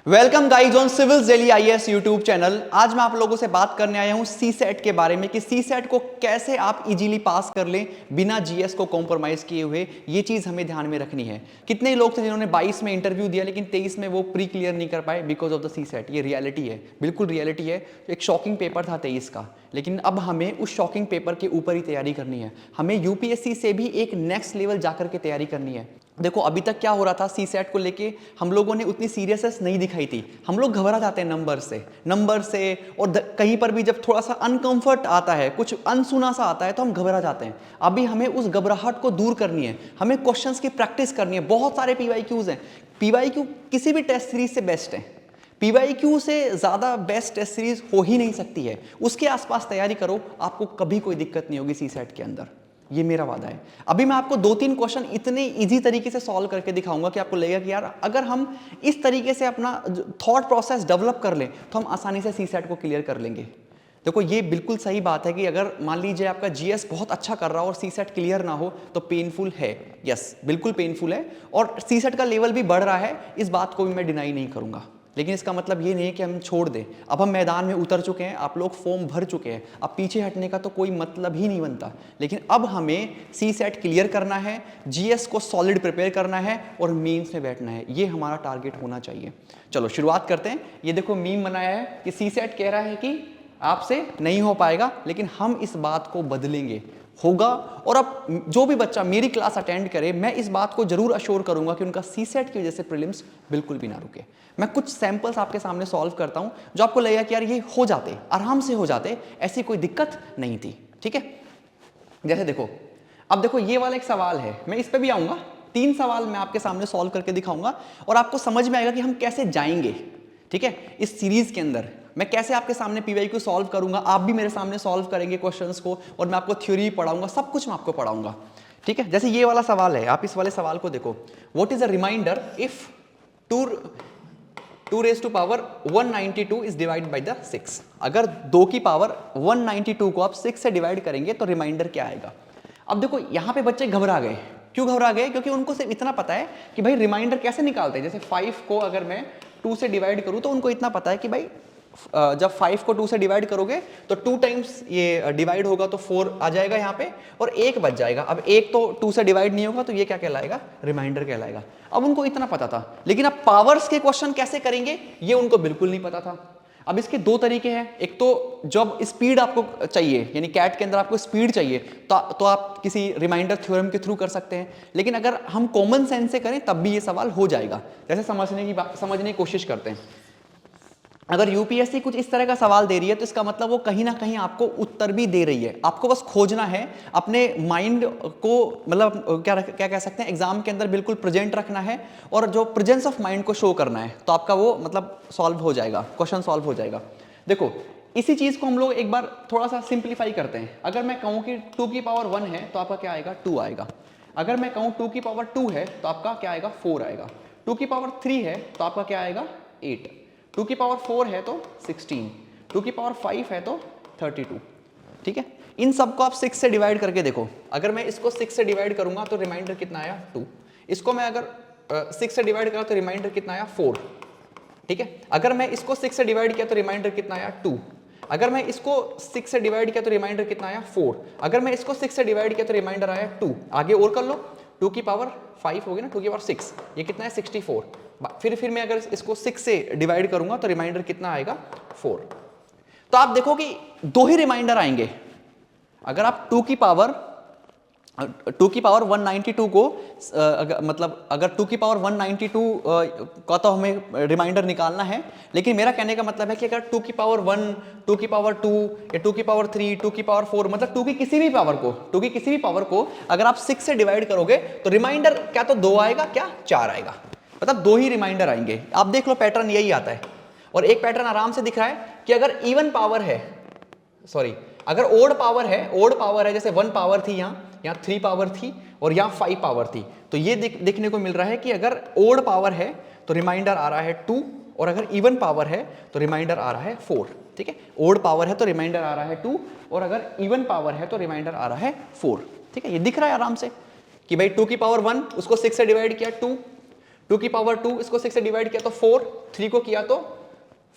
Welcome guys on civils daily IAS YouTube channel. आज मैं आप लोगों से बात करने आया हूं सी सेट के बारे में कि सी सेट को कैसे आप इजीली पास कर लें बिना जीएस को कॉम्प्रोमाइज किए हुए। ये चीज हमें ध्यान में रखनी है। कितने लोग थे जिन्होंने 22 में इंटरव्यू दिया लेकिन 23 में वो प्री क्लियर नहीं कर पाए because of the C set. ये रियलिटी है, बिल्कुल रियलिटी है। एक शॉकिंग पेपर था 23 का, लेकिन अब हमें उस शॉकिंग पेपर के ऊपर ही तैयारी करनी है। हमें यूपीएससी से भी एक नेक्स्ट लेवल जाकर के तैयारी करनी है। देखो अभी तक क्या हो रहा था, सी सेट को लेके हम लोगों ने उतनी सीरियसनेस नहीं दिखाई थी। हम लोग घबरा जाते हैं नंबर से और कहीं पर भी जब थोड़ा सा अनकंफर्ट आता है, कुछ अनसुना सा आता है तो हम घबरा जाते हैं। अभी हमें उस घबराहट को दूर करनी है, हमें क्वेश्चंस की प्रैक्टिस करनी है। बहुत सारे पीवाईक्यूज हैं। पीवाईक्यू किसी भी टेस्ट सीरीज से बेस्ट है। पीवाईक्यू से ज़्यादा बेस्ट टेस्ट सीरीज हो ही नहीं सकती है। उसके आसपास तैयारी करो, आपको कभी कोई दिक्कत नहीं होगी सी सेट के अंदर। ये मेरा वादा है। अभी मैं आपको 2-3 क्वेश्चन इतने इजी तरीके से सॉल्व करके दिखाऊंगा कि आपको लगेगा कि यार अगर हम इस तरीके से अपना थॉट प्रोसेस डेवलप कर लें तो हम आसानी से सी सेट को क्लियर कर लेंगे। देखो ये बिल्कुल सही बात है कि अगर मान लीजिए आपका जीएस बहुत अच्छा कर रहा हो और सी सेट क्लियर ना हो तो पेनफुल है। यस, बिल्कुल पेनफुल है और सी सेट का लेवल भी बढ़ रहा है, इस बात को भी मैं डिनाई नहीं करूंगा। लेकिन इसका मतलब ये नहीं है कि हम छोड़ दें। अब हम मैदान में उतर चुके हैं, आप लोग फॉर्म भर चुके हैं, अब पीछे हटने का तो कोई मतलब ही नहीं बनता। लेकिन अब हमें सी सेट क्लियर करना है, जीएस को सॉलिड प्रिपेयर करना है और मेंस में बैठना है। ये हमारा टारगेट होना चाहिए। चलो शुरुआत करते हैं। ये देखो मीम बनाया है कि सी सेट कह रहा है कि आपसे नहीं हो पाएगा, लेकिन हम इस बात को बदलेंगे, होगा। और अब जो भी बच्चा मेरी क्लास अटेंड करे, मैं इस बात को जरूर अश्योर करूंगा कि उनका सी सेट की वजह से प्रीलिम्स बिल्कुल भी ना रुके। मैं कुछ सैंपल्स आपके सामने सॉल्व करता हूं जो आपको लगेगा कि यार ये हो जाते, आराम से हो जाते, ऐसी कोई दिक्कत नहीं थी। ठीक है, जैसे देखो, अब देखो ये वाला एक सवाल है, मैं इस पे भी आऊंगा। 3 सवाल मैं आपके सामने सॉल्व करके दिखाऊंगा और आपको समझ में आएगा कि हम कैसे जाएंगे। ठीक है, इस सीरीज के अंदर मैं कैसे आपके सामने पीवाईक्यू सॉल्व करूंगा, आप भी मेरे सामने सॉल्व करेंगे क्वेश्चंस को और मैं आपको थ्योरी पढ़ाऊंगा, सब कुछ मैं आपको पढ़ाऊंगा। ठीक है, जैसे ये वाला सवाल है, आप इस वाले सवाल को देखो। What is a reminder if 2 raised to power 192 इज डिवाइड बाई द 6। अगर 2 की पावर 192 को आप 6 से डिवाइड करेंगे तो रिमाइंडर क्या आएगा। अब देखो यहां पे बच्चे घबरा गए। क्यों घबरा गए? क्योंकि उनको सिर्फ इतना पता है कि भाई रिमाइंडर कैसे निकालते हैं। जैसे 5 को अगर मैं 2 से डिवाइड करूं तो उनको इतना पता है कि भाई जब 5 को 2 से डिवाइड करोगे तो 2 टाइम्स ये डिवाइड होगा तो 4 आ जाएगा यहाँ पे और 1 बच जाएगा। अब 1 तो 2 से डिवाइड नहीं होगा तो ये क्या कहलाएगा? रिमाइंडर कहलाएगा। अब उनको इतना पता था, लेकिन अब पावर्स के क्वेश्चन कैसे करेंगे ये उनको बिल्कुल नहीं पता था। अब इसके 2 तरीके हैं। एक तो जब स्पीड आपको चाहिए, यानी कैट के अंदर आपको स्पीड चाहिए तो आप किसी रिमाइंडर थ्योरम के थ्रू कर सकते हैं। लेकिन अगर हम कॉमन सेंस से करें तब भी ये सवाल हो जाएगा। जैसे समझने की कोशिश करते हैं। अगर यूपीएससी कुछ इस तरह का सवाल दे रही है तो इसका मतलब वो कहीं ना कहीं आपको उत्तर भी दे रही है। आपको बस खोजना है, अपने माइंड को मतलब क्या कह सकते हैं, एग्जाम के अंदर बिल्कुल प्रेजेंट रखना है और जो प्रेजेंस ऑफ माइंड को शो करना है तो आपका वो मतलब सॉल्व हो जाएगा, क्वेश्चन सॉल्व हो जाएगा। देखो इसी चीज को हम लोग एक बार थोड़ा सा सिंप्लीफाई करते हैं। अगर मैं कहूँ कि 2 की पावर 1 है तो आपका क्या आएगा? 2 आएगा। अगर मैं कहूँ 2 की पावर 2 है तो आपका क्या आएगा? 4 आएगा। 2 की पावर 3 है तो आपका क्या आएगा? 8। 2 की पावर 4 है तो 16। 2 की पावर 5 है तो 32। ठीक है, इन सबको आप 6 से डिवाइड करके देखो। अगर मैं इसको 6 से डिवाइड करूंगा तो रिमाइंडर कितना आया? 2। इसको मैं अगर 6 से डिवाइड करा तो रिमाइंडर कितना आया? 4। ठीक है, अगर मैं इसको 6 से डिवाइड किया तो रिमाइंडर कितना आया? 2। अगर मैं इसको 6 से डिवाइड किया तो रिमाइंडर कितना आया? 4। अगर मैं इसको 6 से डिवाइड किया तो रिमाइंडर आया 2। आगे और कर लो, 2 की पावर 5 होगी ना, 2 की पावर 6, ये कितना है? 64। फिर मैं अगर इसको 6 से डिवाइड करूंगा तो रिमाइंडर कितना आएगा? 4। तो आप देखो कि 2 ही रिमाइंडर आएंगे। अगर आप 2 की पावर 192 को मतलब अगर 2 की पावर 192 का तो हमें रिमाइंडर निकालना है, लेकिन मेरा कहने का मतलब है कि अगर 2 की पावर 1, 2 की पावर 2 या 2 की पावर 3, 2 की पावर 4 मतलब 2 की किसी भी पावर को अगर आप 6 से डिवाइड करोगे तो रिमाइंडर क्या तो 2 आएगा, क्या 4 आएगा। मतलब 2 ही रिमाइंडर आएंगे। आप देख लो पैटर्न यही आता है। और एक पैटर्न आराम से दिख रहा है कि अगर इवन पावर है, सॉरी अगर ओड पावर है, जैसे 1 पावर थी यहाँ 3 पावर थी और यहाँ 5 पावर थी, तो ये देखने को मिल रहा है कि अगर ओड पावर है तो रिमाइंडर आ रहा है 2 और अगर इवन पावर है तो रिमाइंडर आ रहा है 4। ठीक है, ओड पावर है तो रिमाइंडर आ रहा है 2 और अगर इवन पावर है तो रिमाइंडर आ रहा है 4। ठीक है, ये दिख रहा है आराम से कि भाई 2 की पावर 1 उसको 6 से डिवाइड किया 2, 2 की पावर 2, इसको 6 से डिवाइड किया तो 4, 3 को किया तो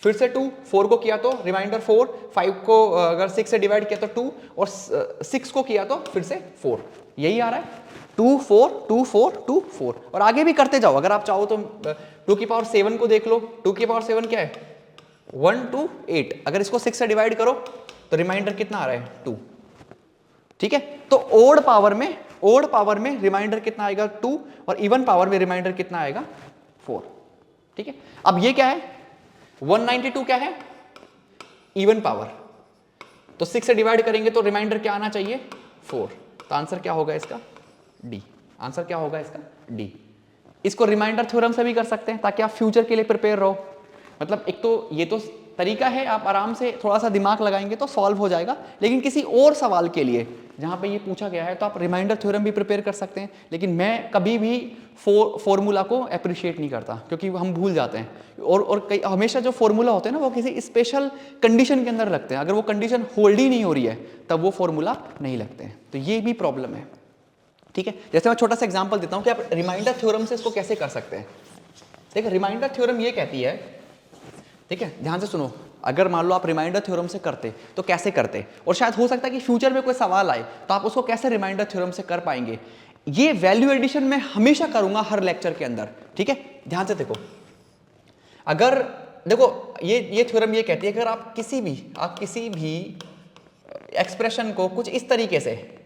फिर से 2, 4 को किया तो रिमाइंडर 4, 5 को अगर 6 से डिवाइड किया तो 2 और 6 को किया तो फिर से 4, यही आ रहा है 2 4 2 4 2 4। और आगे भी करते जाओ, अगर आप चाहो तो 2 की पावर 7 को देख लो, 2 की पावर 7 क्या है 1 2 8, अगर इसको 6 से डिवाइड करो तो रिमाइंडर कितना आ रहा है 2, ठीक है। तो ओड पावर में रिमाइंडर कितना आएगा 2 और इवन पावर में रिमाइंडर कितना आएगा 4, ठीक है। अब ये क्या है 192 क्या है इवन पावर, तो 6 से डिवाइड करेंगे तो रिमाइंडर क्या आना चाहिए 4, तो आंसर क्या होगा इसका डी, आंसर क्या होगा इसका डी। इसको रिमाइंडर थ्योरम से भी कर सकते हैं ताकि आप फ्यूचर के लिए प्रिपेयर रहो। मतलब एक तो ये तो तरीका है, आप आराम से थोड़ा सा दिमाग लगाएंगे तो सॉल्व हो जाएगा, लेकिन किसी और सवाल के लिए जहां पे ये पूछा गया है तो आप रिमाइंडर थ्योरम भी प्रिपेयर कर सकते हैं। लेकिन मैं कभी भी फॉर्मूला को अप्रिशिएट नहीं करता क्योंकि हम भूल जाते हैं, और कई हमेशा जो फॉर्मूला होते हैं ना वो किसी स्पेशल कंडीशन के अंदर लगते हैं, अगर वो कंडीशन होल्ड ही नहीं हो रही है तब वो फॉर्मूला नहीं लगते हैं, तो ये भी प्रॉब्लम है, ठीक है। जैसे मैं छोटा सा एग्जांपल देता हूं कि आप रिमाइंडर थ्योरम से इसको कैसे कर सकते हैं। देखिए रिमाइंडर थ्योरम ये कहती है, ठीक है ध्यान से सुनो, अगर मान लो आप रिमाइंडर थ्योरम से करते तो कैसे करते, और शायद हो सकता है कि फ्यूचर में कोई सवाल आए तो आप उसको कैसे रिमाइंडर थ्योरम से कर पाएंगे। ये वैल्यू एडिशन मैं हमेशा करूंगा हर लेक्चर के अंदर, ठीक है। ध्यान से देखो, अगर देखो ये थ्योरम ये कहती है अगर आप किसी भी एक्सप्रेशन को कुछ इस तरीके से,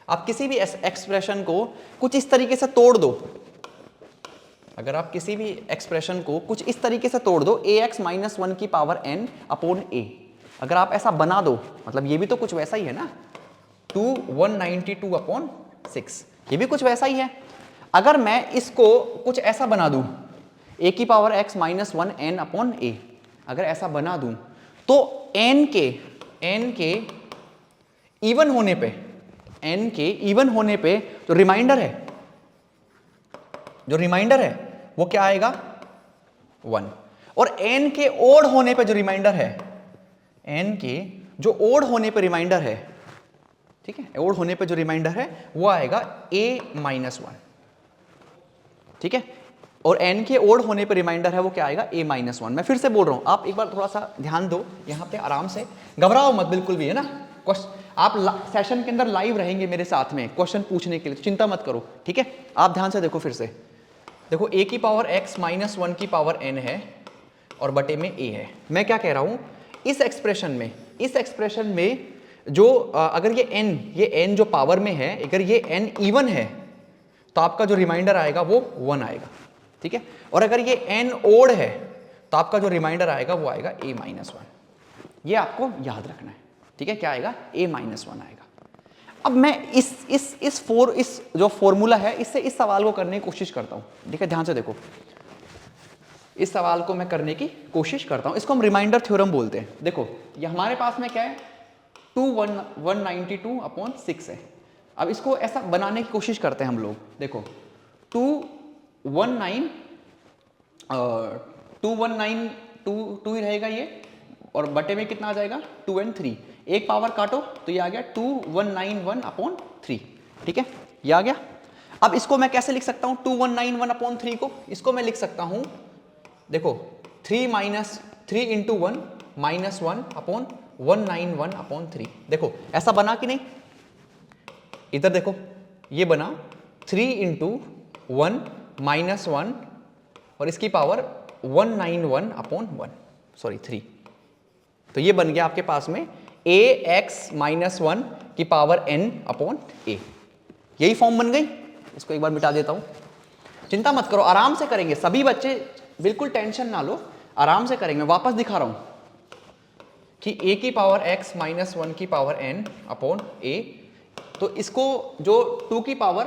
आप किसी भी एक्सप्रेशन को कुछ इस तरीके से तोड़ दो, अगर आप किसी भी एक्सप्रेशन को कुछ इस तरीके से तोड़ दो ax माइनस 1 की पावर n अपॉन a, अगर आप ऐसा बना दो, मतलब ये भी तो कुछ वैसा ही है ना 2 192 अपॉन 6, ये भी कुछ वैसा ही है। अगर मैं इसको कुछ ऐसा बना दूं a की power x minus 1 n upon a, अगर ऐसा बना दूं तो n के इवन होने पे जो रिमाइंडर है वो क्या आएगा 1, और n के ओड होने पे जो रिमाइंडर है, n के जो ओड होने पे रिमाइंडर है, ठीक है, ओड होने पे जो रिमाइंडर है वो आएगा a माइनस 1, ठीक है, और n के ओड होने पे रिमाइंडर है वो क्या आएगा a माइनस 1। मैं फिर से बोल रहा हूं, आप एक बार थोड़ा सा ध्यान दो यहां पे, आराम से घबराओ मत बिल्कुल भी, है ना। आप सेशन के अंदर लाइव रहेंगे मेरे साथ में क्वेश्चन पूछने के लिए, तो चिंता मत करो, ठीक है। आप ध्यान से देखो, फिर से देखो a की पावर x माइनस 1 की पावर n है और बटे में a है। मैं क्या कह रहा हूं, इस एक्सप्रेशन में जो अगर ये n जो पावर में है, अगर ये n इवन है तो आपका जो रिमाइंडर आएगा वो 1 आएगा, ठीक है, और अगर ये n ओड है तो आपका जो रिमाइंडर आएगा वो आएगा a माइनस 1। ये आपको याद रखना है, ठीक है, क्या आएगा a माइनस 1 आएगा। अब मैं इस जो फॉर्मूला है इससे इस सवाल को करने की कोशिश करता हूं, ठीक है, ध्यान से देखो, इस सवाल को मैं करने की कोशिश करता हूं, इसको हम रिमाइंडर थ्योरम बोलते हैं। देखो ये हमारे पास में क्या है 192 अपॉन 6 है। अब इसको ऐसा बनाने की कोशिश करते हैं हम लोग, देखो 2 ही रहेगा ये, और बटे में कितना आ जाएगा 2 और 3, एक पावर काटो तो ये आ गया 2191 अपॉन 3, ठीक है, ये आ गया। अब इसको मैं कैसे लिख सकता हूं 2191 अपॉन 3 को, इसको मैं लिख सकता हूं, देखो 3 इंटू 1 माइनस 1 अपॉन 191 अपॉन 3। देखो ऐसा बना कि नहीं, इधर देखो ये बना 3 इंटू 1 माइनस 1 और इसकी पावर 191 अपॉन 3, तो ये बन गया आपके पास में ax माइनस 1 की पावर n अपॉन a, यही फॉर्म बन गई। इसको एक बार मिटा देता हूं, चिंता मत करो, आराम से करेंगे सभी बच्चे, बिल्कुल टेंशन ना लो, आराम से करेंगे। वापस दिखा रहा हूं कि a की पावर x माइनस 1 की पावर n अपॉन a, तो इसको जो 2 की पावर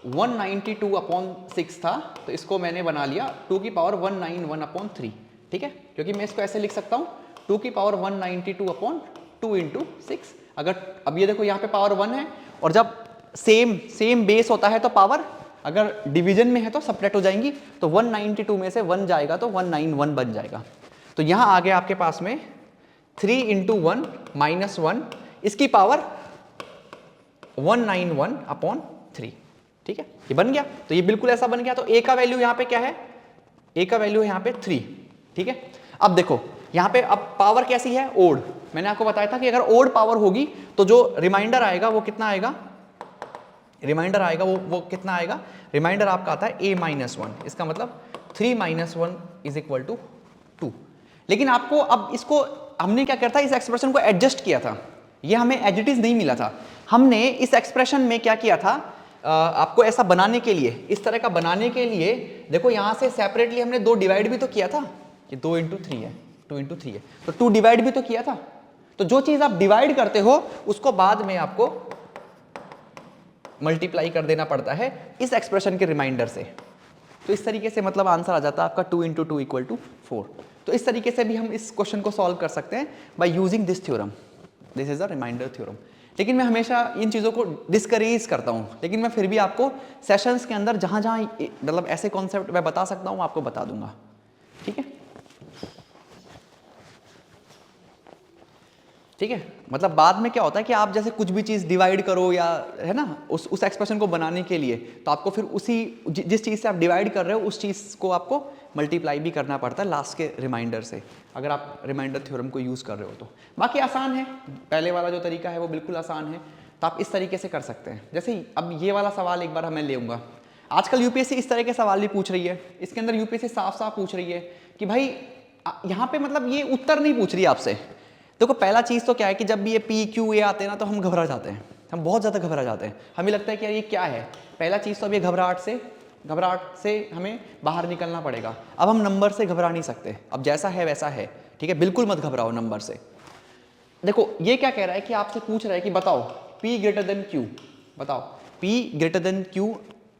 192 अपॉन 6 था तो इसको मैंने बना लिया 2 की पावर 191 अपॉन 3, ठीक है, क्योंकि मैं इसको ऐसे लिख सकता हूं 2 की पावर 192 अपॉन 2 इंटू 6। अगर अब ये देखो यहाँ पे पावर 1 है, और जब सेम बेस होता है तो पावर अगर डिवीजन में है तो सब्ट्रैक्ट हो जाएंगी, तो 192 में से 1 जाएगा तो 191 बन जाएगा। तो यहाँ आ गया आपके पास में 3 इंटू 1 माइनस 1, इसकी पावर 191 अपॉन 3, ठीक है, ये बन गया, तो ये बिल्कुल ऐसा बन गया। तो a का वैल्यू यहाँ पे क्या है, a का वैल्यू है यहाँ पे 3, ठीक है। अब देखो यहाँ पे अब पावर कैसी है, ओड। मैंने आपको बताया था कि अगर ओड पावर होगी तो जो रिमाइंडर आएगा वो कितना आएगा, रिमाइंडर आएगा वो कितना आएगा, रिमाइंडर आपका आता है a-1, इसका मतलब 3 - 1 = 2। लेकिन आपको अब इसको हमने क्या करता है, इस एक्सप्रेशन को एडजस्ट किया था, ये हमें एज इट इज नहीं मिला था। हमने इस एक्सप्रेशन में क्या किया था, आपको ऐसा बनाने के लिए, इस तरह का बनाने के लिए, देखो यहां से सेपरेटली हमने 2 डिवाइड भी तो किया था, ये 2 × 3 है, 2 × 3 है, तो 2 डिवाइड भी तो किया था। तो जो चीज आप डिवाइड करते हो उसको बाद में आपको मल्टीप्लाई कर देना पड़ता है इस एक्सप्रेशन के रिमाइंडर से। तो इस तरीके से मतलब आंसर आ जाता है आपका 2 × 2 = 4। तो इस तरीके से भी हम इस क्वेश्चन को सॉल्व कर सकते हैं by using this theorem, this is the reminder theorem. लेकिन मैं हमेशा इन चीज़ों को डिस्करेज करता हूँ, लेकिन मैं फिर भी आपको सेशंस के अंदर जहाँ जहाँ मतलब ऐसे कॉन्सेप्ट मैं बता सकता हूँ आपको बता दूंगा, ठीक है, ठीक है। मतलब बाद में क्या होता है कि आप जैसे कुछ भी चीज़ डिवाइड करो या है ना, उस एक्सप्रेशन को बनाने के लिए, तो आपको फिर उसी जिस चीज़ से आप डिवाइड कर रहे हो उस चीज़ को आपको मल्टीप्लाई भी करना पड़ता है लास्ट के रिमाइंडर से, अगर आप रिमाइंडर थ्योरम को यूज़ कर रहे हो तो। बाकी आसान है, पहले वाला जो तरीका है वो बिल्कुल आसान है, तो आप इस तरीके से कर सकते हैं। जैसे अब ये वाला सवाल एक बार हमें लेऊंगा, आजकल यूपीएससी इस तरह के सवाल भी पूछ रही है, इसके अंदर यूपीएससी साफ साफ पूछ रही है कि भाई यहाँ पे मतलब ये उत्तर नहीं पूछ रही है आपसे। देखो पहला चीज़ तो क्या है कि जब भी ये पी क्यू ए आते हैं ना तो हम घबरा जाते हैं, हम बहुत ज़्यादा घबरा जाते हैं, हमें लगता है कि यार ये क्या है। पहला चीज़ तो अब ये घबराहट से हमें बाहर निकलना पड़ेगा। अब हम नंबर से घबरा नहीं सकते, अब जैसा है वैसा है, ठीक है, बिल्कुल मत घबराओ नंबर से। देखो ये क्या कह रहा है कि आपसे पूछ रहा है कि बताओ P > Q, बताओ P > Q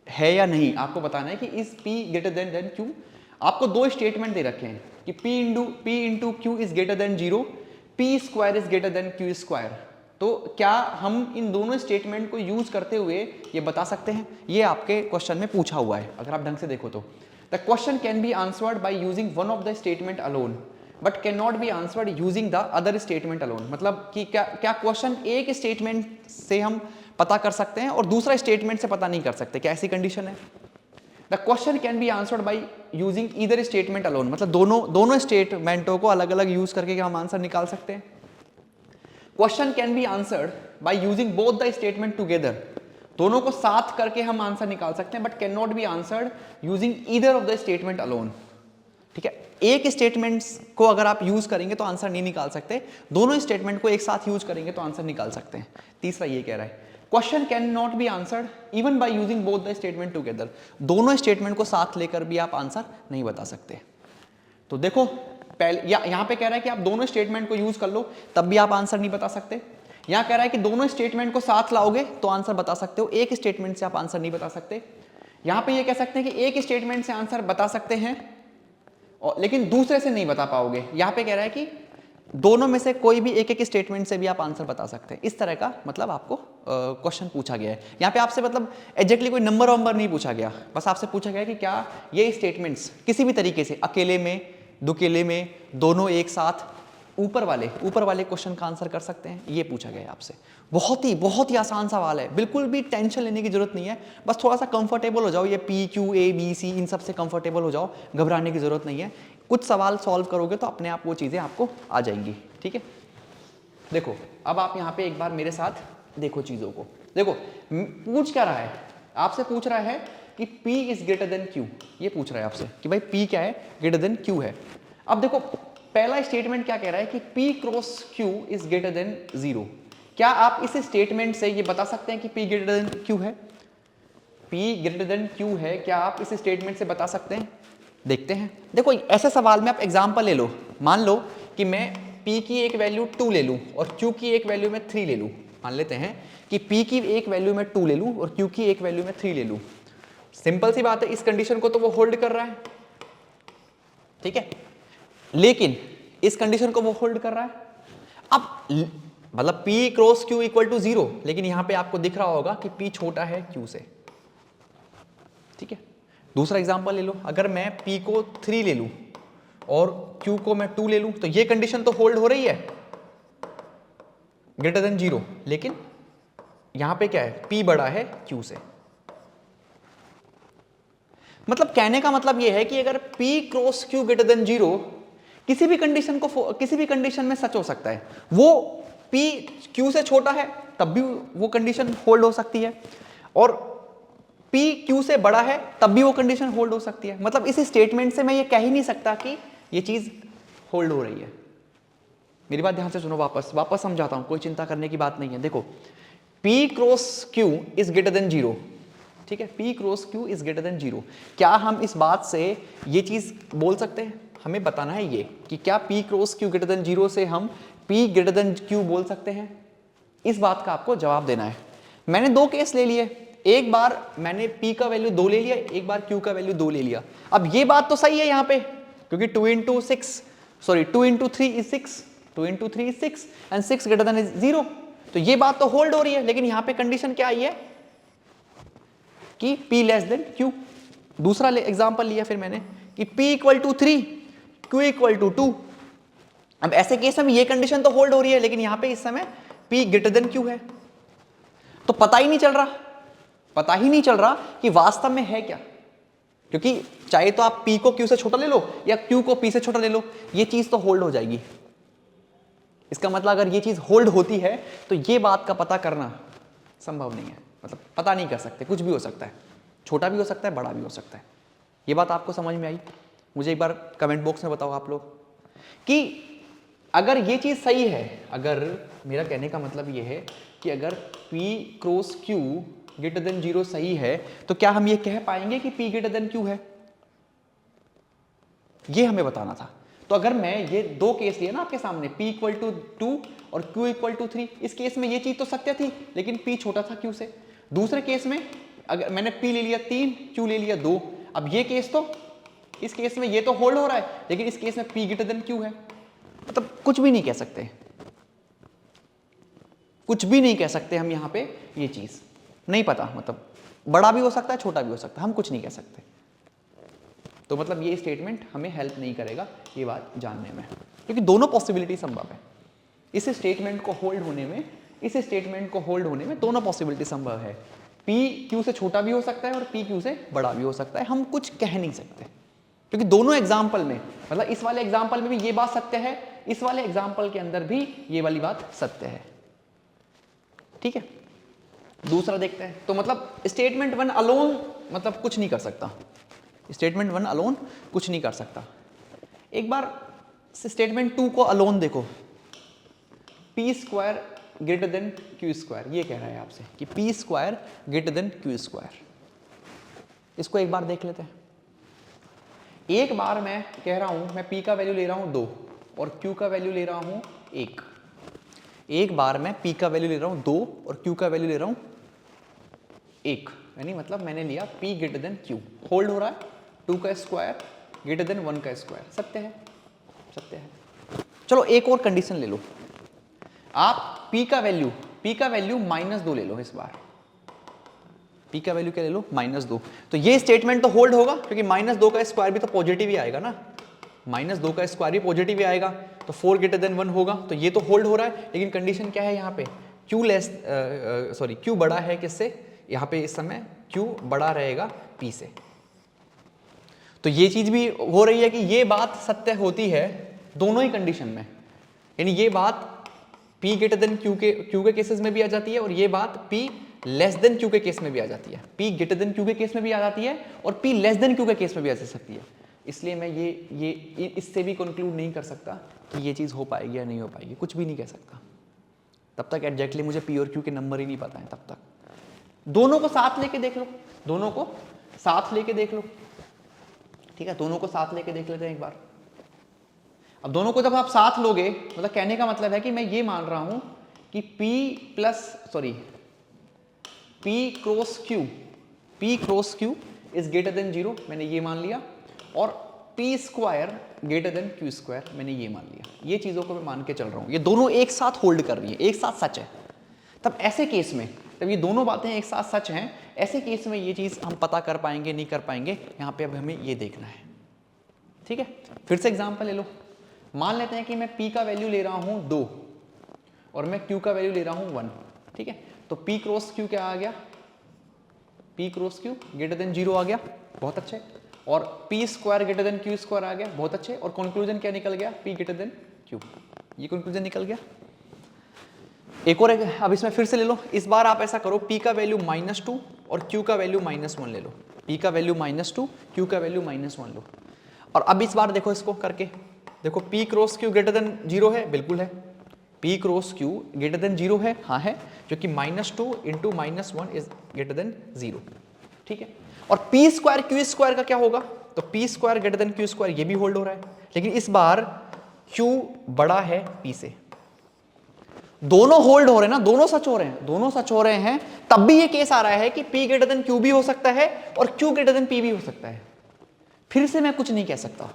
है या नहीं, आपको बताना है कि इस P > Q। आपको 2 स्टेटमेंट दे रखे हैं कि P × Q is greater than 0, P² is greater than Q²। तो क्या हम इन दोनों स्टेटमेंट को यूज करते हुए ये बता सकते हैं, ये आपके क्वेश्चन में पूछा हुआ है, अगर आप ढंग से देखो तो। The question can be answered by using one of the statement alone but can not be answered using the other statement alone. मतलब कि क्या क्वेश्चन एक स्टेटमेंट से हम पता कर सकते हैं और दूसरा स्टेटमेंट से पता नहीं कर सकते, क्या ऐसी कंडीशन है? The question can be answered by using either statement alone, मतलब दोनों स्टेटमेंटों को अलग अलग यूज करके क्या हम आंसर निकाल सकते हैं। Question can be answered by using both the statement together, दोनों को साथ करके हम आंसर निकाल सकते हैं, but can not be answered using either of the statement alone. ठीक है, एक स्टेटमेंट को अगर आप यूज करेंगे तो आंसर नहीं निकाल सकते, दोनों स्टेटमेंट को एक साथ यूज करेंगे तो आंसर निकाल सकते हैं। तीसरा ये कह रहा है question can not be answered even by using both the statement together, दोनों स्टेटमेंट को साथ लेकर भी आप आंसर नहीं बता सकते। तो देखो पहले यहां पे कह रहा है कि आप दोनों स्टेटमेंट को यूज कर लो तब भी आप आंसर नहीं बता सकते। यहां कह रहा है कि दोनों स्टेटमेंट को साथ लाओगे तो आंसर बता सकते हो, एक स्टेटमेंट से आप आंसर नहीं बता सकते। यहां पे ये कह सकते हैं कि एक स्टेटमेंट से आंसर बता सकते हैं और लेकिन दूसरे से नहीं बता पाओगे। यहां पे कह रहा है कि दोनों में से कोई भी एक स्टेटमेंट से भी आप आंसर बता सकते हैं। इस तरह का मतलब आपको क्वेश्चन पूछा गया है। यहाँ पे आपसे मतलब एग्जैक्टली कोई नंबर वंबर नहीं पूछा गया, बस आपसे पूछा गया कि क्या ये स्टेटमेंट्स किसी भी तरीके से अकेले में, दुकेले में, दोनों एक साथ, ऊपर वाले क्वेश्चन का आंसर कर सकते हैं, ये पूछा गया है आपसे। बहुत ही आसान सवाल है, बिल्कुल भी टेंशन लेने की जरूरत नहीं है, बस थोड़ा सा कंफर्टेबल हो जाओ, ये P Q A B C इन सब से कंफर्टेबल हो जाओ, घबराने की जरूरत नहीं है। कुछ सवाल सॉल्व करोगे तो अपने आप वो चीज़ें आपको आ जाएंगी। ठीक है, देखो अब आप यहाँ पे एक बार मेरे साथ देखो चीज़ों को। देखो पूछ क्या रहा है, आपसे पूछ रहा है कि P is greater than Q, ये पूछ रहा है आपसे कि भाई P क्या है, ग्रेटर देन Q है। अब देखो पहला स्टेटमेंट क्या कह रहा है कि P cross Q is greater than 0। क्या आप इस स्टेटमेंट से ये बता सकते हैं कि P ग्रेटर देन Q है? P ग्रेटर देन Q है, क्या आप इस स्टेटमेंट से बता सकते हैं? देखते हैं। देखो ऐसे सवाल में आप एग्जांपल ले लो, मान लो कि मैं P की एक वैल्यू 2 ले लूं और Q की एक वैल्यू में 3 ले लूं। मान लेते हैं कि P की एक वैल्यू में 2 ले लूं और Q की एक वैल्यू में 3 ले लूं। सिंपल सी बात है, इस कंडीशन को तो वो होल्ड कर रहा है, ठीक है, लेकिन इस कंडीशन को वो होल्ड कर रहा है। अब मतलब P cross Q equal to 0, लेकिन यहां पे आपको दिख रहा होगा कि P छोटा है Q से। ठीक है, दूसरा एग्जांपल ले लो, अगर मैं P को 3 ले लूं और Q को मैं 2 ले लूं तो ये कंडीशन तो होल्ड हो रही है, ग्रेटर देन 0, लेकिन यहां पे क्या है, P बड़ा है Q से। मतलब कहने का मतलब यह है कि अगर P cross Q greater than 0 किसी भी कंडीशन में सच हो सकता है, वो P Q से छोटा है तब भी वो कंडीशन होल्ड हो सकती है, और P Q से बड़ा है तब भी वो कंडीशन होल्ड हो सकती है। मतलब इस स्टेटमेंट से मैं ये कह ही नहीं सकता कि ये चीज होल्ड हो रही है। मेरी बात ध्यान से सुनो, वापस समझाता हूं, कोई चिंता करने की बात नहीं है। देखो, P cross Q is greater than 0, ठीक है, P cross Q is greater than 0। क्या हम इस बात से ये चीज बोल सकते हैं? हमें बताना है ये कि क्या P cross Q greater than 0 से हम P ग्रेटर देन Q बोल सकते हैं? इस बात का आपको जवाब देना है। मैंने दो केस ले लिए, एक बार मैंने P का वैल्यू 2 ले लिया, एक बार Q का वैल्यू 2 ले लिया। अब ये बात तो सही है यहाँ पे, क्योंकि 2 into 3 is 6, 2 into 3 is 6 and 6 greater than 0, तो ये बात तो होल्ड हो रही है। लेकिन यहाँ पे कंडीशन क्या आई है कि P लेस देन Q। दूसरा एग्जांपल लिया फिर मैंने कि P equal to 3, Q equal to 2। अब ऐसे केस में ये कंडीशन तो होल्ड हो रही है, लेकिन यहाँ पे इस समय P ग्रेटर देन Q है, तो पता ही नहीं चल रहा कि वास्तव में है क्या, क्योंकि चाहे तो आप P को Q से छोटा ले लो या Q को P से छोटा ले लो, ये चीज तो होल्ड हो जाएगी। इसका मतलब अगर ये चीज होल्ड होती है तो ये बात का पता करना संभव नहीं है, मतलब पता नहीं कर सकते, कुछ भी हो सकता है, छोटा भी हो सकता है, बड़ा भी हो सकता है। ये बात आपको समझ में आई? मुझे एक बार कमेंट बॉक्स में बताओ आप लोग कि अगर ये चीज सही है, अगर मेरा कहने का मतलब ये है कि अगर P cross Q greater than 0 सही है, तो क्या हम ये कह पाएंगे कि P ग्रेटर देन Q है? ये हमें बताना था। तो अगर मैं ये दो केस लिए ना आपके सामने, P इक्वल टू 2 और Q इक्वल टू 3, इस केस में ये चीज तो सत्य थी, लेकिन P छोटा था Q से। दूसरे केस में अगर मैंने P ले लिया 3, Q ले लिया 2, अब ये केस तो, इस केस में ये तो होल्ड हो रहा है, लेकिन इस केस में P ग्रेटर देन Q है। मतलब कुछ भी नहीं कह सकते, कुछ भी नहीं कह सकते हम यहाँ पे, ये चीज नहीं पता, मतलब बड़ा भी हो सकता है, छोटा भी हो सकता है, हम कुछ नहीं कह सकते। तो मतलब ये स्टेटमेंट हमें हेल्प नहीं करेगा ये बात जानने में, क्योंकि दोनों पॉसिबिलिटी संभव है। इस स्टेटमेंट को होल्ड होने में दोनों पॉसिबिलिटी संभव है। P Q से छोटा भी हो सकता है और P Q से बड़ा भी हो सकता है, हम कुछ कह नहीं सकते, क्योंकि दोनों एग्जाम्पल में, मतलब इस वाले एग्जाम्पल में भी ये बात सत्य है, इस वाले एग्जाम्पल के अंदर भी ये वाली बात सत्य है। ठीक है, दूसरा देखते हैं। तो मतलब स्टेटमेंट 1 अलोन मतलब कुछ नहीं कर सकता, स्टेटमेंट 1 अलोन कुछ नहीं कर सकता। एक बार स्टेटमेंट 2 को अलोन देखो, P square greater then Q square, ये कह रहा है आपसे कि P square greater then Q square. इसको एक बार देख लेते हैं। एक बार मैं कह रहा हूं, मैं P का वैल्यू ले रहा हूं 2 और Q का वैल्यू ले रहा हूं 1। एक बार मैं P का वैल्यू ले रहा हूं 2 और Q का वैल्यू ले रहा हूं 1, यानी मतलब मैंने लिया P greater than Q, hold हो रहा है, 2 का स्क्वायर ग्रेटर देन 1 का स्क्वायर, सत्य है, सत्य है। चलो एक और कंडीशन ले लो, आप P का वैल्यू -2 ले लो। इस बार P का वैल्यू क्या ले लो? -2। तो ये स्टेटमेंट तो होल्ड होगा, क्योंकि -2 का स्क्वायर भी तो पॉजिटिव ही आएगा ना, -2 का स्क्वायर भी पॉजिटिव ही आएगा, तो 4 ग्रेटर देन 1 होगा, तो ये तो होल्ड हो रहा है। लेकिन कंडीशन क्या है यहाँ पे? Q बड़ा है किससे? यहाँ पे इस समय Q बड़ा रहेगा P से, तो ये चीज भी हो रही है कि ये बात सत्य होती है दोनों ही कंडीशन में, यानी ये बात P ग्रेटर देन Q के केसेस में भी आ जाती है, और ये बात P लेस देन Q के केस में भी आ जाती है। P ग्रेटर देन Q के केस में भी आ जाती है और P लेस देन Q के केस में भी आ जा सकती है। इसलिए मैं ये इससे भी कंक्लूड नहीं कर सकता कि ये चीज़ हो पाएगी या नहीं हो पाएगी, कुछ भी नहीं कह सकता। तब तक एग्जैक्टली मुझे P और Q के नंबर ही नहीं पता है। तब तक दोनों को साथ लेके देख लो, दोनों को साथ लेके देख लो, ठीक है, दोनों को साथ लेके देख लेते हैं एक बार। अब दोनों को जब आप साथ लोगे, मतलब कहने का मतलब है कि मैं ये मान रहा हूं कि P cross Q is greater than 0, मैंने ये मान लिया, और P square greater then Q square, मैंने ये मान लिया। ये चीजों को मैं मान के चल रहा हूं, ये दोनों एक साथ होल्ड कर रही है, एक साथ सच है। तब ऐसे केस में, तब ये दोनों बातें एक साथ सच हैं, ऐसे केस में ये चीज हम पता कर पाएंगे नहीं कर पाएंगे, यहां पे अब हमें ये देखना है। ठीक है, फिर से एग्जांपल ले लो। मान लेते हैं कि मैं P का वैल्यू ले रहा हूं 2 और मैं Q का वैल्यू ले रहा हूं 1। ठीक है, तो P क्रॉस Q क्या आ गया? P cross Q greater than 0 आ गया, बहुत अच्छे। और P square greater than Q square आ गया, बहुत अच्छे। और कंक्लूजन क्या निकल गया, पी ग्रेटर देन क्यू, ये कंक्लूजन निकल गया। एक और अब इसमें फिर से ले लो, इस बार आप ऐसा करो, p का वैल्यू -2 और q का वैल्यू -1 ले लो, p का वैल्यू -2, q का वैल्यू -1 लो। और अब इस बार देखो इसको करके, देखो p cross q greater than 0 है, बिल्कुल है। p cross q greater than 0 है, हाँ है, जो कि -2 इंटू -1 इज ग्रेटर देन 0, ठीक है। और p स्क्वायर q स्क्वायर का क्या होगा, तो p square greater then q square, ये भी होल्ड हो रहा है, लेकिन इस बार q बड़ा है p से। दोनों होल्ड हो रहे हैं ना, दोनों सच हो रहे हैं, दोनों सच हो रहे हैं, तब भी ये केस आ रहा है कि p ग्रेटर देन q भी हो सकता है और q ग्रेटर देन p भी हो सकता है। फिर से मैं कुछ नहीं कह सकता,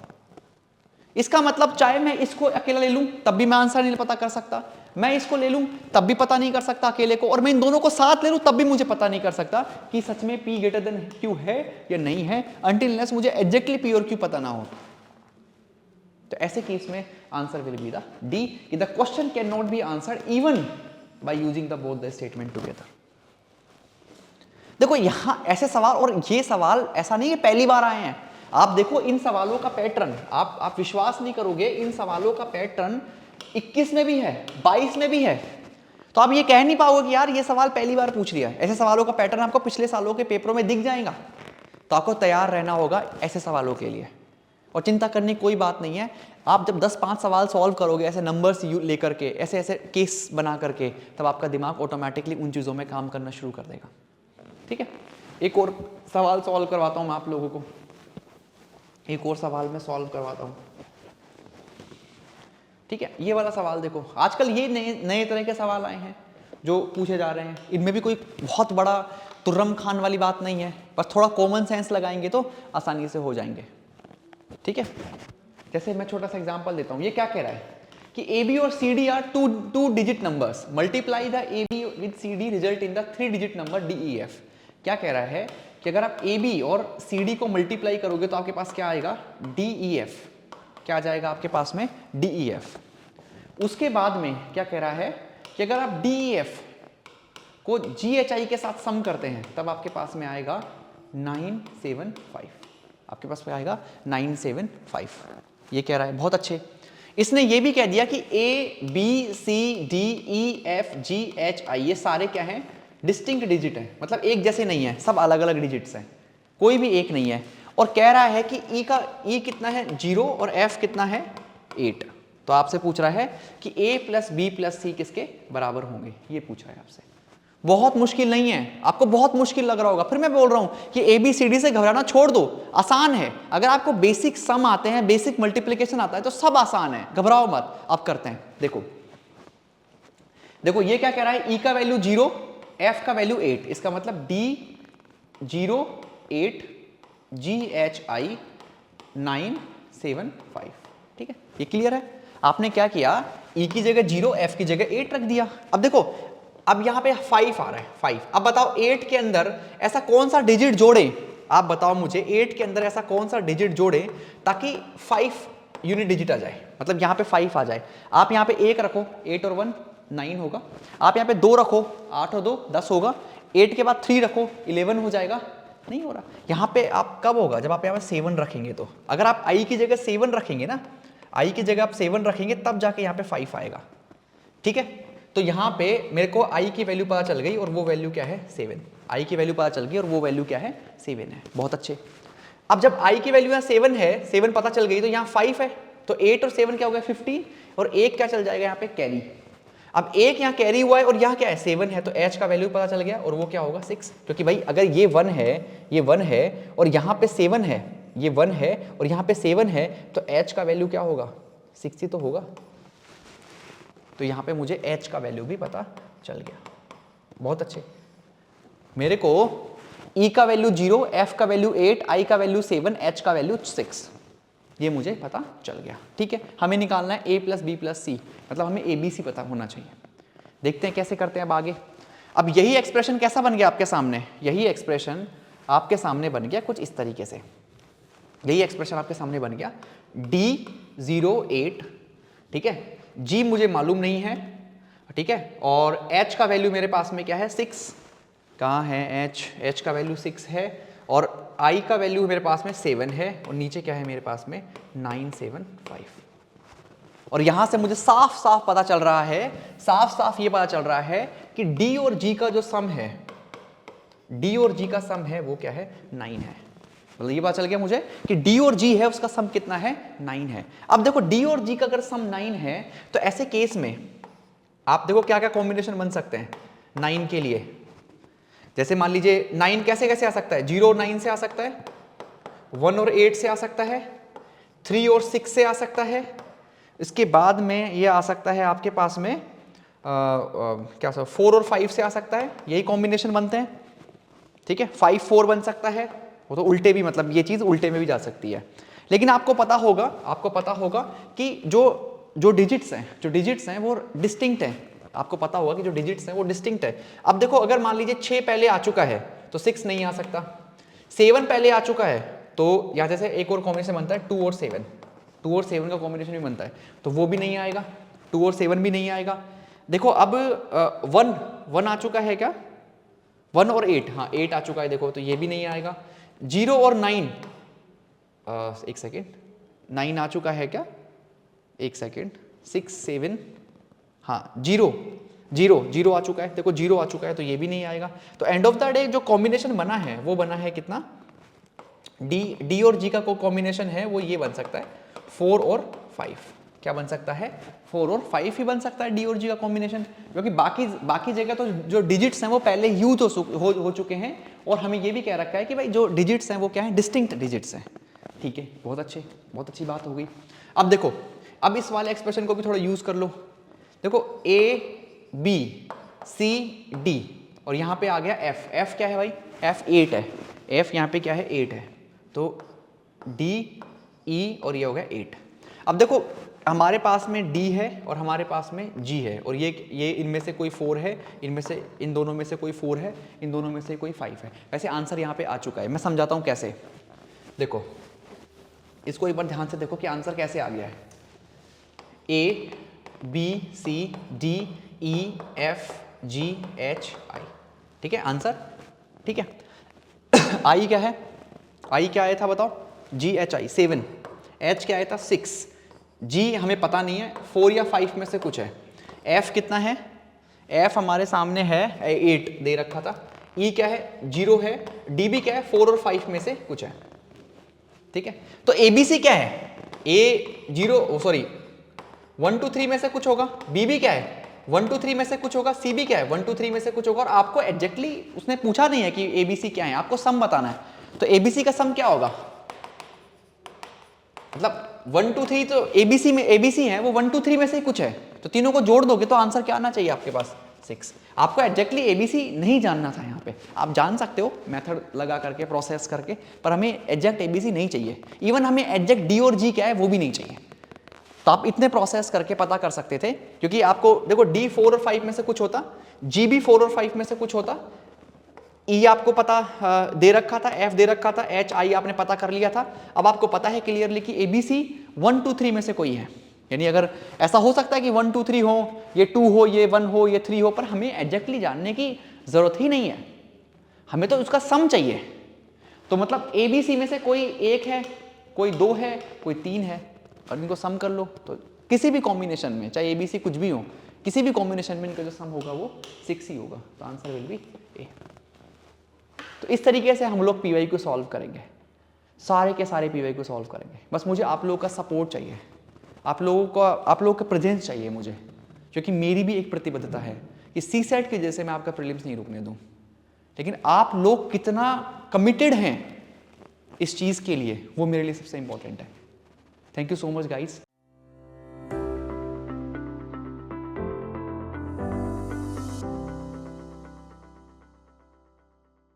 इसका मतलब चाहे मैं इसको अकेला ले लूं तब भी मैं आंसर नहीं पता कर सकता, मैं इसको ले लूं तब भी पता नहीं कर सकता अकेले को, और मैं इन दोनों को साथ ले लूं तब भी मुझे पता नहीं कर सकता कि सच में p ग्रेटर देन q है या नहीं है, अनटिल अनलेस मुझे एग्जैक्टली p और q पता ना हो। तो ऐसे केस में answer will be the D, कि the question can not be answered even by using the both the statement together. देखो यहां ऐसे सवाल, और ये सवाल ऐसा नहीं है पहली बार आए हैं, आप देखो इन सवालों का पैटर्न, आप विश्वास नहीं करोगे, इन सवालों का पैटर्न 21 में भी है, 22 में भी है। तो आप ये कह नहीं पाओगे कि यार ये सवाल पहली बार पूछ लिया। ऐसे सवालों का पैटर्न आपको पिछले सालों के पेपरों में दिख जाएगा, तो आपको तैयार रहना होगा ऐसे सवालों के लिए। और चिंता करने की कोई बात नहीं है, आप जब 10-5 सवाल सॉल्व करोगे ऐसे नंबर्स लेकर के, ऐसे ऐसे केस बना करके, तब आपका दिमाग ऑटोमेटिकली उन चीज़ों में काम करना शुरू कर देगा, ठीक है। एक और सवाल सॉल्व करवाता हूँ मैं आप लोगों को, एक और सवाल मैं सॉल्व करवाता हूँ, ठीक है। ये वाला सवाल देखो, आजकल ये नए तरह के सवाल आए हैं जो पूछे जा रहे हैं, इनमें भी कोई बहुत बड़ा तुर्रम खान वाली बात नहीं है, बस थोड़ा कॉमन सेंस लगाएंगे तो आसानी से हो जाएंगे, ठीक है। जैसे मैं छोटा सा एग्जांपल देता हूं, ये क्या कह रहा है कि AB और CD are two digit numbers, multiply the AB with CD result in the 3 digit number DEF। क्या कह रहा है कि अगर आप AB और CD को मल्टीप्लाई करोगे तो आपके पास क्या आएगा, DEF, क्या आ जाएगा आपके पास में, DEF। उसके बाद में क्या कह रहा है कि अगर आप DEF को GHI के साथ सम करते हैं तब आपके पास में आएगा 975, आपके पास में आएगा 975, ये कह रहा है, बहुत अच्छे। इसने ये भी कह दिया कि A B C D E F G H I ये सारे क्या हैं, डिस्टिंक्ट डिजिट हैं, मतलब एक जैसे नहीं है, सब अलग अलग डिजिट्स हैं, कोई भी एक नहीं है। और कह रहा है कि E कितना है 0 और F कितना है 8। तो आपसे पूछ रहा है कि A plus B plus C किसके बराबर होंगे, ये पूछ रहा है आपसे। बहुत मुश्किल नहीं है, आपको बहुत मुश्किल लग रहा होगा, फिर मैं बोल रहा हूं कि ABCD से घबराना छोड़ दो, आसान है। अगर आपको बेसिक सम आते हैं, बेसिक मल्टीप्लिकेशन आता है तो सब आसान है, घबराओ मत, आप करते हैं। देखो ये क्या कह रहा है, E का वैल्यू 0, F का वैल्यू 8, इसका मतलब D 0 8 GHI 975, ठीक है, ये क्लियर है। आपने क्या किया, E की जगह 0, F की जगह 8 रख दिया। अब देखो, अब यहां पे 5 आ रहा है, 5। अब बताओ 8 के अंदर ऐसा कौन सा डिजिट जोड़े, आप बताओ मुझे, 8 के अंदर ऐसा कौन सा डिजिट जोड़े ताकि 5 यूनिट डिजिट आ जाए, मतलब यहां पे 5 आ जाए। आप यहां पे 1 रखो, 8 और 1 9 होगा। आप यहां पे 2 रखो, 8 और 2 10 होगा। 8 के बाद 3 रखो, 11 हो जाएगा, नहीं हो रहा। यहां पे आप कब होगा, जब आप यहां पे 7 रखेंगे। तो अगर आप I की जगह 7 रखेंगे ना, I की जगह आप 7 रखेंगे तब जाके यहां पे 5 आएगा, ठीक है। तो यहां पे मेरे को I की वैल्यू पता चल गई और वो वैल्यू क्या है 7। I की वैल्यू पता चल गई और वो वैल्यू क्या है 7 है, बहुत अच्छे। अब जब I की वैल्यू यहाँ 7 है, 7 पता चल गई, तो यहाँ 5 है, तो 8 और 7 क्या हो गया 15, और एक क्या चल जाएगा यहाँ पे कैरी। अब एक यहाँ कैरी हुआ है और यहाँ क्या है 7 है, तो H का वैल्यू पता चल गया और वो क्या होगा 6, क्योंकि भाई अगर ये 1 है, ये 1 है और यहाँ पे 7 है, ये 1 है और यहाँ पे 7 है, तो H का वैल्यू क्या होगा 6 ही तो होगा। तो यहाँ पे मुझे H का वैल्यू भी पता चल गया, बहुत अच्छे। मेरे को E का वैल्यू 0, F का वैल्यू 8, I का वैल्यू 7, H का वैल्यू 6, ये मुझे पता चल गया, ठीक है। हमें निकालना है A plus B plus C, मतलब हमें ABC पता होना चाहिए। देखते हैं कैसे करते हैं अब आगे। अब यही एक्सप्रेशन कैसा बन गया आपके सामने, यही एक्सप्रेशन आपके सामने बन गया कुछ इस तरीके से। यही एक्सप्रेशन आपके सामने बन गया D08, ठीक है। G मुझे मालूम नहीं है, ठीक है, और H का वैल्यू मेरे पास में क्या है 6, कहाँ है H का वैल्यू 6 है, और आई का वैल्यू मेरे पास में 7 है और नीचे क्या है मेरे पास में 975। और यहां से मुझे साफ साफ पता चल रहा है, साफ साफ ये पता चल रहा है कि डी और जी का जो सम है, डी और जी का सम है वो क्या है 9 है। मतलब ये पता चल गया मुझे कि डी और जी है उसका सम कितना है 9 है। अब देखो डी और जी का अगर सम 9 है तो ऐसे केस में आप देखो क्या क्या कॉम्बिनेशन बन सकते हैं 9 के लिए। जैसे मान लीजिए 9 कैसे कैसे आ सकता है, 0 और 9 से आ सकता है, 1 और 8 से आ सकता है, 3 और 6 से आ सकता है, इसके बाद में ये आ सकता है आपके पास में क्या 4 और 5 से आ सकता है, यही कॉम्बिनेशन बनते हैं। ठीक है, 5 4 बन सकता है, वो तो उल्टे भी, मतलब ये चीज उल्टे में भी जा सकती है। लेकिन आपको पता होगा कि जो डिजिट्स हैं वो डिस्टिंक्ट हैं। आपको पता होगा कि जो डिजिट्स हैं वो डिस्टिंक्ट है। अब देखो अगर मान लीजिए 6 पहले आ चुका है तो 6 नहीं आ सकता, 7 पहले आ चुका है तो यहाँ जैसे एक और कॉम्बिनेशन बनता है 2 और 7, 2 और 7 का कॉम्बिनेशन भी बनता है तो वो भी नहीं आएगा, 2 और 7 भी नहीं आएगा। देखो अब 1 आ चुका है क्या, 1 और 8, हाँ 8 आ चुका है देखो, तो ये भी नहीं आएगा। 0 और 9, एक सेकेंड, 9 आ चुका है क्या, एक सेकेंड, 6 7, हाँ 0 आ चुका है, देखो 0 आ चुका है तो ये भी नहीं आएगा। तो एंड ऑफ द डे जो कॉम्बिनेशन बना है वो बना है कितना, डी और जी का कॉम्बिनेशन है वो ये बन सकता है 4 और 5। क्या बन सकता है, 4 और 5 ही बन सकता है डी और जी का कॉम्बिनेशन, क्योंकि बाकी जगह तो जो डिजिट्स हैं वो पहले यूज हो चुके हैं और हमें ये भी कह रखा है कि भाई जो डिजिट्स हैं वो क्या है, डिस्टिंक्ट डिजिट्स हैं। ठीक है, बहुत अच्छी बात हो गई। अब देखो, अब इस वाले एक्सप्रेशन को भी थोड़ा यूज कर लो। देखो ए बी सी डी और यहाँ पे आ गया एफ, एफ क्या है भाई, एफ 8 है, एफ यहाँ पे क्या है 8 है, तो डी ई और ये हो गया 8। अब देखो हमारे पास में डी है और हमारे पास में जी है और ये इनमें से कोई 4 है, इनमें से इन दोनों में से कोई 4 है, इन दोनों में से कोई 5 है। वैसे आंसर यहाँ पे आ चुका है, मैं समझाता हूँ कैसे। देखो इसको एक बार ध्यान से देखो कि आंसर कैसे आ गया है, A B C D E F G H I. ठीक है आंसर, ठीक है। आई क्या है, आई क्या आया था बताओ, जी एच आई 7, एच क्या आया था 6, जी हमें पता नहीं है 4 या 5 में से कुछ है, एफ कितना है, एफ हमारे सामने है 8 दे रखा था, ई क्या है 0 है, डी भी क्या है 4 और 5 में से कुछ है। ठीक है, तो एबीसी क्या है, ए 0 सॉरी 1 2 3 में से कुछ होगा, बी भी क्या है 1 2 3 में से कुछ होगा, सी भी क्या है 1 2 3 में से कुछ होगा। और आपको एग्जैक्टली उसने पूछा नहीं है कि एबीसी क्या है, आपको सम बताना है। तो एबीसी का सम क्या होगा, मतलब 1 2 3 तो एबीसी में एबीसी है वो 1 2 3 में से ही कुछ है, तो तीनों को जोड़ दोगे तो आंसर क्या आना चाहिए आपके पास 6। आपको एग्जैक्टली एबीसी नहीं जानना था, यहाँ पे आप जान सकते हो मेथड लगा करके प्रोसेस करके, पर हमें एग्जैक्ट एबीसी नहीं चाहिए, इवन हमें एग्जैक्ट डी और जी क्या है वो भी नहीं चाहिए। तो आप इतने प्रोसेस करके पता कर सकते थे, क्योंकि आपको देखो डी 4 और 5 में से कुछ होता, जी भी 4 और 5 में से कुछ होता, ई आपको पता दे रखा था, एफ दे रखा था, एच आई आपने पता कर लिया था। अब आपको पता है क्लियरली कि एबीसी 1 2 3 में से कोई है, यानी अगर ऐसा हो सकता है कि 1 2 3 हो, ये 2 हो, ये 1 हो, ये 3 हो, पर हमें एग्जैक्टली जानने की जरूरत ही नहीं है, हमें तो उसका सम चाहिए। तो मतलब एबीसी में से कोई 1 है, कोई 2 है, कोई 3 है, और इनको सम कर लो तो किसी भी कॉम्बिनेशन में, चाहे एबीसी कुछ भी हो, किसी भी कॉम्बिनेशन में इनका जो सम होगा वो 6 ही होगा। तो आंसर विल बी ए। तो इस तरीके से हम लोग पीवाई को सॉल्व करेंगे, सारे के सारे पीवाई को सॉल्व करेंगे। बस मुझे आप लोगों का सपोर्ट चाहिए, आप लोगों का प्रेजेंस चाहिए मुझे, क्योंकि मेरी भी एक प्रतिबद्धता है कि सीसेट की जैसे मैं आपका प्रीलिम्स नहीं रुकने दूं। लेकिन आप लोग कितना कमिटेड हैं इस चीज़ के लिए, वो मेरे लिए सबसे इंपॉर्टेंट है। Thank you so much guys.